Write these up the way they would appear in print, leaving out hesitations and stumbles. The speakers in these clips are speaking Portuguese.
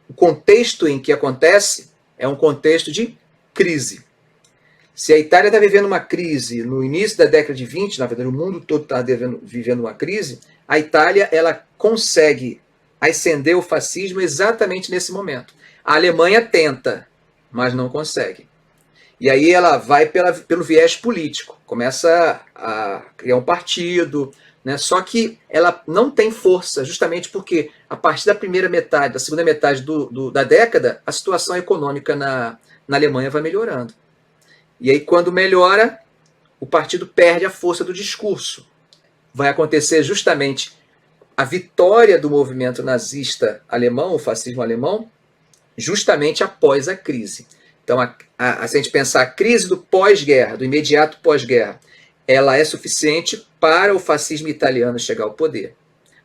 o contexto em que acontece é um contexto de crise. Se a Itália está vivendo uma crise no início da década de 20, na verdade o mundo todo está vivendo uma crise, a Itália ela consegue ascender o fascismo exatamente nesse momento. A Alemanha tenta, mas não consegue. E aí ela vai pelo viés político, começa a criar um partido, né? Só que ela não tem força, justamente porque a partir da primeira metade, da segunda metade da década, a situação econômica na Alemanha vai melhorando. E aí quando melhora, o partido perde a força do discurso. Vai acontecer justamente a vitória do movimento nazista alemão, o fascismo alemão, justamente após a crise. Então, se a gente pensar a crise do pós-guerra, do imediato pós-guerra, ela é suficiente para o fascismo italiano chegar ao poder,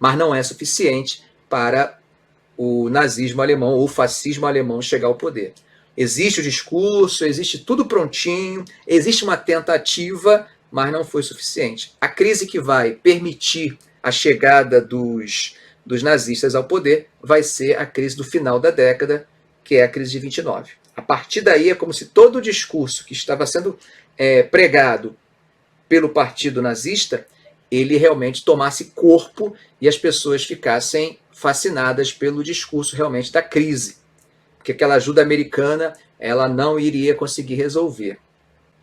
mas não é suficiente para o nazismo alemão ou o fascismo alemão chegar ao poder. Existe o discurso, existe tudo prontinho, existe uma tentativa, mas não foi suficiente. A crise que vai permitir a chegada dos nazistas ao poder vai ser a crise do final da década, que é a crise de 29. A partir daí é como se todo o discurso que estava sendo pregado pelo partido nazista, ele realmente tomasse corpo e as pessoas ficassem fascinadas pelo discurso realmente da crise. Porque aquela ajuda americana ela não iria conseguir resolver.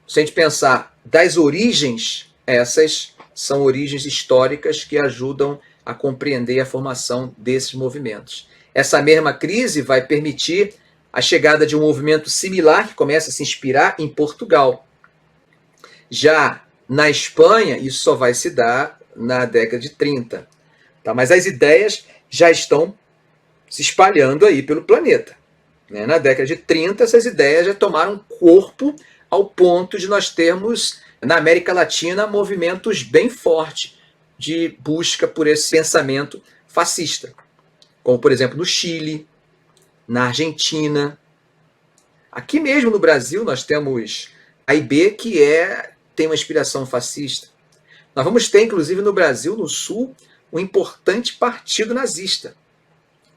Se a gente pensar das origens, essas são origens históricas que ajudam a compreender a formação desses movimentos. Essa mesma crise vai permitir a chegada de um movimento similar que começa a se inspirar em Portugal. Já na Espanha, isso só vai se dar na década de 30. Tá? Mas as ideias já estão se espalhando aí pelo planeta. Né? Na década de 30, essas ideias já tomaram corpo ao ponto de nós termos, na América Latina, movimentos bem fortes de busca por esse pensamento fascista. Como, por exemplo, no Chile, na Argentina. Aqui mesmo no Brasil nós temos a AIB, que tem uma inspiração fascista. Nós vamos ter, inclusive, no Brasil, no Sul, um importante partido nazista,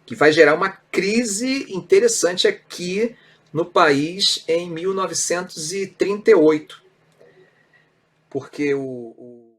que vai gerar uma crise interessante aqui no país em 1938. Porque o